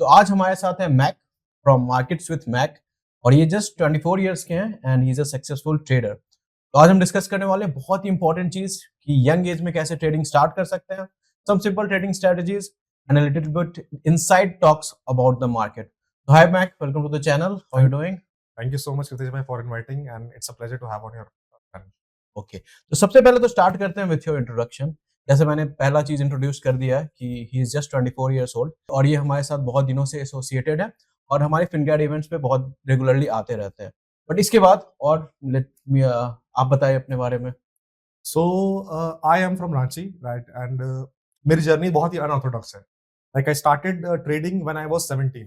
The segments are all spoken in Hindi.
तो आज हमारे साथ है Mac from markets with Mac और ये जस्ट 24 इयर्स के हैं and he is a successful trader. तो आज हम डिस्कस करने वाले हैं बहुत ही इंपॉर्टेंट चीज कि यंग एज में कैसे ट्रेडिंग स्टार्ट कर सकते हैं, some simple trading strategies and a little bit inside talks about the market. तो hi Mac, welcome to the channel, how are you doing? Thank you so much, Kritish bhai, for inviting, and it's a pleasure to have on your channel. Okay, तो सबसे पहले तो स्टार्ट करते हैं विथ योर इंट्रोडक्शन। जैसे मैंने पहला चीज इंट्रोड्यूस कर दिया है कि he is just 24 years old और ये हमारे साथ बहुत दिनों से एसोसिएटेड है और हमारे फिनगैड इवेंट्स पे बहुत रेगुलरली आते रहते हैं। बट इसके बाद और लेट मी आप बताइए अपने बारे में। So, I am from Ranchi, right? And मेरी जर्नी बहुत ही अनऑर्थोडॉक्स है. Like I started trading when I was 17.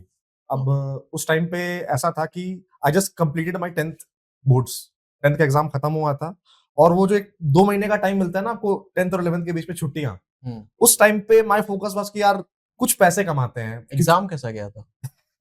अब उस टाइम पे ऐसा था कि I just completed my 10th boards. 10th का एग्जाम खत्म हुआ था और वो जो एक 2 महीने का टाइम मिलता है ना आपको 10th और 11th के बीच में छुट्टियां, उस टाइम पे माय फोकस वाज कि यार कुछ पैसे कमाते हैं. एग्जाम कैसा गया था?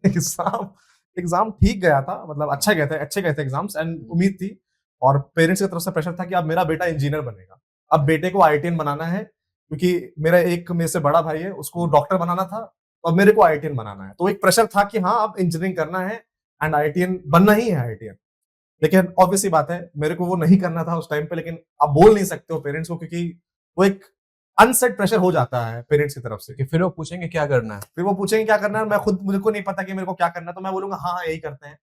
एग्जाम ठीक गया था, मतलब अच्छे गए थे एग्जाम्स एंड उम्मीद थी और पेरेंट्स की तरफ से प्रेशर था कि अब मेरा बेटा इंजीनियर बनेगा, अब बेटे को आईआईटीएन बनाना है, क्योंकि मेरा एक मेरे से बड़ा भाई है, उसको डॉक्टर बनाना था और मेरे को आईआईटीएन बनाना है. तो एक प्रेशर था कि हाँ अब इंजीनियरिंग करना है एंड आईआईटीएन बनना ही है आईआईटीएन. लेकिन ऑब्वियसली बात है मेरे को वो नहीं करना था उस टाइम पे, लेकिन आप बोल नहीं सकते हो पेरेंट्स को, क्योंकि वो एक अनसेट प्रेशर हो जाता है पेरेंट्स की तरफ से कि फिर वो पूछेंगे क्या करना है, फिर वो पूछेंगे क्या करना है, मैं खुद मुझे को नहीं पता कि मेरे को क्या करना है, तो मैं बोलूंगा हाँ हाँ यही करते हैं.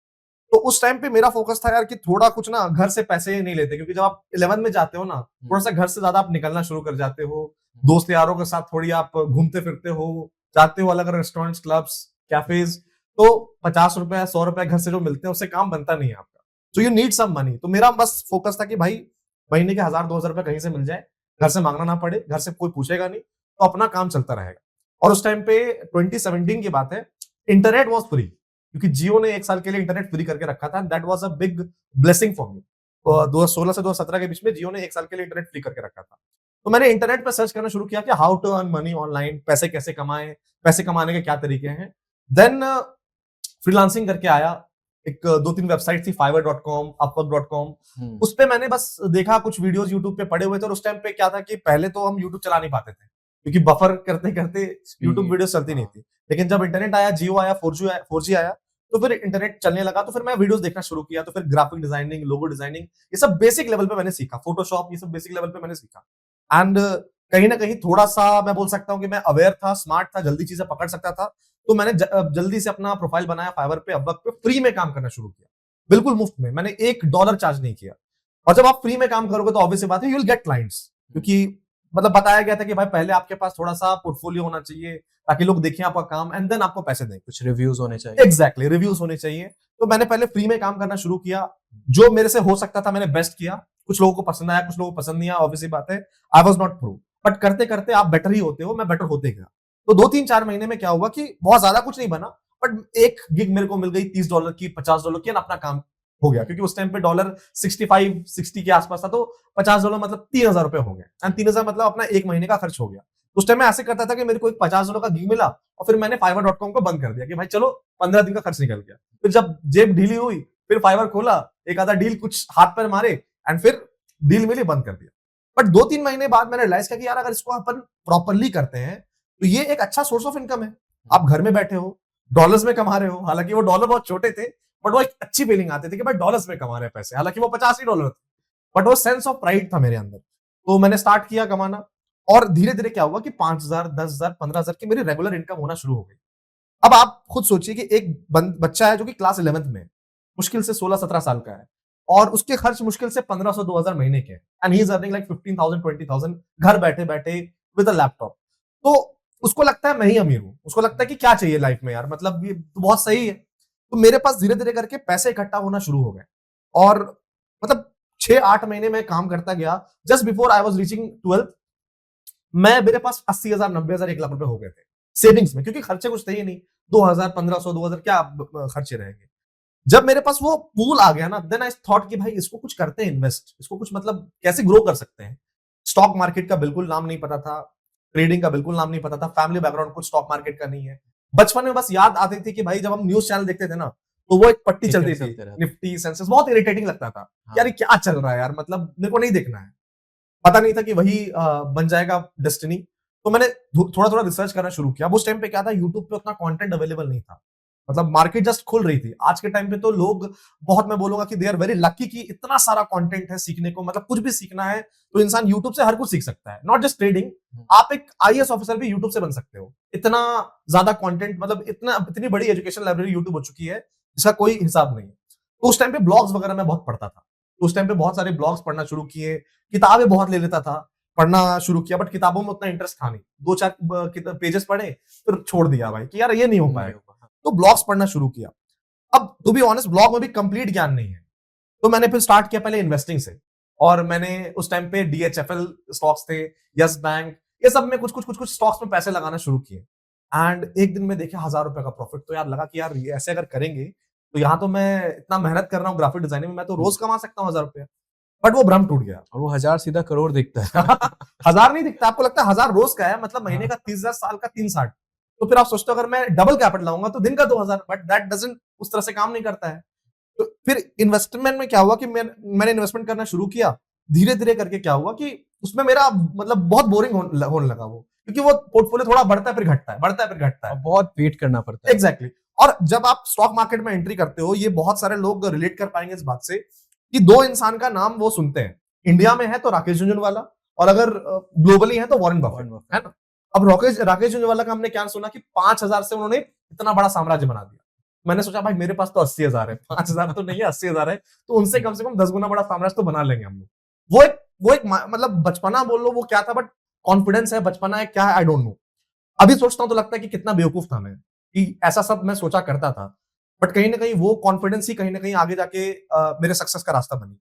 तो उस टाइम पे मेरा फोकस था यार कि थोड़ा कुछ ना घर से पैसे नहीं लेते, क्योंकि जब आप 11 में जाते हो ना, थोड़ा सा घर से ज्यादा आप निकलना शुरू कर जाते हो, दोस्त यारों के साथ थोड़ी आप घूमते फिरते हो, जाते हो अलग अलग रेस्टोरेंट्स, क्लब्स, कैफेज. तो 50 रुपए 100 रुपए घर से जो मिलते हैं उससे काम बनता नहीं है आपका. So you need some money. तो मेरा बस फोकस था कि भाई महीने के 1000-2000 रुपए कहीं से मिल जाए, घर से मांगना ना पड़े, घर से कोई पूछेगा नहीं, तो अपना काम चलता रहेगा. और उस टाइम पे 2017 की बात है, इंटरनेट वॉज फ्री, क्योंकि जियो ने 1 साल के लिए इंटरनेट फ्री करके रखा था. That was a big blessing for me. 2016 से 2017 के बीच में जियो ने 1 साल के लिए इंटरनेट फ्री करके रखा था. तो मैंने इंटरनेट पर सर्च करना शुरू किया कि how to earn money online, पैसे कैसे कमाएं, पैसे कमाने के क्या तरीके हैं. देन फ्रीलांसिंग करके आया. एक 2-3 वेबसाइट थी, fiverr.com, upwork.com. उस पे मैंने बस देखा, कुछ वीडियोस यूट्यूब पे पड़े हुए थे. और उस टाइम पे क्या था कि पहले तो हम यूट्यूब चला नहीं पाते थे, क्योंकि बफर करते करते यूट्यूब वीडियोस चलती नहीं थी. लेकिन जब इंटरनेट आया, जियो आया, 4G आया, तो फिर इंटरनेट चलने लगा. तो फिर मैं वीडियोस देखना शुरू किया. तो फिर ग्राफिक डिजाइनिंग, लोगो डिजाइनिंग, ये सब बेसिक लेवल पे मैंने सीखा. फोटोशॉप, ये सब बेसिक लेवल पे मैंने सीखा. एंड कहीं ना कहीं थोड़ा सा मैं बोल सकता हूँ कि मैं अवेयर था, स्मार्ट था, जल्दी चीजें पकड़ सकता था. तो मैंने जल्दी से अपना प्रोफाइल बनाया फाइवर पे, अपवर्क पे, फ्री में काम करना शुरू किया, बिल्कुल मुफ्त में. मैंने $1 चार्ज नहीं किया. और जब आप फ्री में काम करोगे तो ऑब्वियस बात है यू विल गेट क्लाइंट्स, क्योंकि मतलब बताया गया था कि भाई पहले आपके पास थोड़ा सा पोर्टफोलियो होना चाहिए ताकि लोग देखें आपका काम एंड देन आपको पैसे दें. कुछ रिव्यूज होने चाहिए. एग्जैक्टली, रिव्यूज होने चाहिए. तो मैंने पहले फ्री में काम करना शुरू किया, जो मेरे से हो सकता था मैंने बेस्ट किया. कुछ लोगों को पसंद आया, कुछ लोगों को पसंद नहीं आया, ऑब्वियसली बात है, I was not pro. But करते करते आप बेटर ही होते हो, मैं बेटर होते गया. तो 2-3-4 महीने में क्या हुआ कि बहुत ज्यादा कुछ नहीं बना, बट एक गिग मेरे को मिल गई $30 की, $50 की, अपना काम हो गया. क्योंकि उस टाइम पे डॉलर 65-60 के आसपास था, तो $50 मतलब 3000 रुपए हो गए. एंड 3000 मतलब अपना एक महीने का खर्च हो गया. उस टाइम में ऐसे करता था कि मेरे को एक $50 का गिग मिला और फिर मैंने fiverr.com को बंद कर दिया कि भाई चलो 15 दिन का खर्च निकल गया. फिर जब जेब ढीली हुई, फिर फाइवर खोला, एक आधा डील कुछ हाथ पर मारे एंड फिर डील मिली, बंद कर दिया. बट 2-3 महीने बाद मैंने रियलाइज किया कि यार अगर इसको अपन प्रॉपरली करते हैं तो ये एक अच्छा सोर्स ऑफ इनकम है. आप घर में बैठे हो, डॉलर्स में कमा रहे हो. हालांकि वो डॉलर बहुत छोटे थे, बट वो एक अच्छी फीलिंग आती थी कि भाई डॉलर्स में कमा रहे हैं पैसे. हालांकि वो $85 थे, बट वो सेंस ऑफ प्राइड था मेरे अंदर. तो मैंने स्टार्ट किया कमाना और धीरे धीरे क्या हुआ कि 5000, 10,000, 15,000 की मेरी रेगुलर इनकम होना शुरू हो गई. अब आप खुद सोचिए कि एक बच्चा है जो कि क्लास 11th में, मुश्किल से 16-17 साल का है, और उसके खर्च मुश्किल से 1500-2000 महीने के, and he is earning like 15,000, 20,000 घर बैठे बैठे विद अ लैपटॉप. तो उसको लगता है मैं ही अमीर हूं. उसको लगता है कि क्या चाहिए लाइफ में यार, मतलब ये तो बहुत सही है. तो मेरे पास धीरे धीरे करके पैसे इकट्ठा होना शुरू हो गए और मतलब 6-8 महीने में काम करता गया. Just before I was reaching 12th, मेरे पास 80,000, 90,000, 1 लाख रुपए हो गए थे सेविंग्स में, क्योंकि खर्चे कुछ थे ही नहीं. 2000, 1500, 2000 क्या खर्चे रहेंगे. जब मेरे पास वो पूल आ गया ना, देन आई थॉट कि भाई इसको कुछ करते हैं, इन्वेस्ट, इसको कुछ मतलब कैसे ग्रो कर सकते हैं. स्टॉक मार्केट का बिल्कुल नाम नहीं पता था, ट्रेडिंग का बिल्कुल नाम नहीं पता था, फैमिली बैकग्राउंड कुछ स्टॉक मार्केट का नहीं है. बचपन में बस याद आती थी कि भाई जब हम न्यूज चैनल देखते थे ना, तो वो एक पट्टी चलती थी, निफ्टी, सेंसेक्स, बहुत इरिटेटिंग लगता था. यार क्या चल रहा है यार, मतलब मेरे को नहीं देखना है. पता नहीं था कि वही बन जाएगा डेस्टिनी. तो मैंने थोड़ा थोड़ा रिसर्च करना शुरू किया। उस टाइम पे क्या था, यूट्यूब पे उतना कंटेंट अवेलेबल नहीं था, मतलब मार्केट जस्ट खुल रही थी। आज के टाइम पे तो लोग बहुत, मैं बोलूंगा कि दे आर वेरी लकी कि इतना सारा कंटेंट है सीखने को, मतलब कुछ भी सीखना है तो इंसान यूट्यूब से हर कुछ सीख सकता है, नॉट जस्ट ट्रेडिंग। आप एक आईएएस ऑफिसर भी यूट्यूब से बन सकते हो, इतना ज्यादा कंटेंट, मतलब इतनी बड़ी एजुकेशन लाइब्रेरी यूट्यूब हो चुकी है, इसका कोई हिसाब नहीं है। तो उस टाइम पे ब्लॉग्स वगैरह मैं बहुत पढ़ता था, तो उस टाइम पे बहुत सारे ब्लॉग्स पढ़ना शुरू किए, किताबें बहुत ले लेता था, पढ़ना शुरू किया, बट किताबों में उतना इंटरेस्ट था नहीं। 2-4 पेजेस पढ़े फिर छोड़ दिया भाई कि यार ये नहीं हो पाएगा। तो ब्लॉग्स पढ़ना शुरू किया। अब टू बी ऑनेस्ट ब्लॉग में भी कंप्लीट ज्ञान नहीं है, तो मैंने फिर स्टार्ट किया पहले इन्वेस्टिंग से, और मैंने उस टाइम पे डीएचएफएल स्टॉक्स थे, यस बैंक, ये सब में कुछ स्टॉक्स में पैसे लगाना शुरू किए। एंड एक दिन में देखे 1000 रुपए का प्रॉफिट, तो यार लगा कि यार ये ऐसे अगर करेंगे तो यहाँ तो मैं इतना मेहनत कर रहा हूँ ग्राफिक डिजाइनिंग में, मैं तो रोज कमा सकता हूँ 1000 रुपया। बट वो भ्रम टूट गया। और वो 1000 सीधा करोड़ दिखता है। 1000 नहीं दिखता, आपको लगता है 1000 रोज का है, मतलब महीने का 30,000, साल का 360। तो फिर आप सोचते हो अगर मैं डबल कैपिटल लाऊंगा तो दिन का 2000, बट दैट डजंट उस तरह से काम नहीं करता है। तो फिर इन्वेस्टमेंट में क्या हुआ कि मैंने इन्वेस्टमेंट करना शुरू किया, धीरे धीरे करके क्या हुआ कि उसमें मेरा मतलब बहुत बोरिंग होने लगा वो, क्योंकि वो पोर्टफोलियो थोड़ा बढ़ता है फिर घटता है, बढ़ता है फिर घटता और है। बहुत वेट करना पड़ता है। एग्जैक्टली और जब आप स्टॉक मार्केट में एंट्री करते हो, ये बहुत सारे लोग रिलेट कर पाएंगे इस बात से कि दो इंसान का नाम वो सुनते हैं, इंडिया में है तो राकेश झुनझुनवाला, और अगर ग्लोबली है तो वॉरेन बफेट, है ना। अब राकेश झुनझुनवाला का हमने क्या सुना कि 5000 से उन्होंने इतना बड़ा साम्राज्य बना दिया। मैंने सोचा भाई मेरे पास तो 80,000 है, 5000 तो नहीं है, 80,000 है, तो उनसे कम से कम 10 गुना बड़ा साम्राज्य तो बना लेंगे हम लोग। वो एक मतलब बचपना बोल लो वो क्या था, बट कॉन्फिडेंस है, बचपना है, क्या है आई डोंट नो। अभी सोचता हूं तो लगता है कि कितना बेवकूफ था मैं कि ऐसा सब मैं सोचा करता था, बट कहीं ना कहीं वो कॉन्फिडेंस ही कहीं ना कहीं आगे जाके मेरे सक्सेस का रास्ता बनी।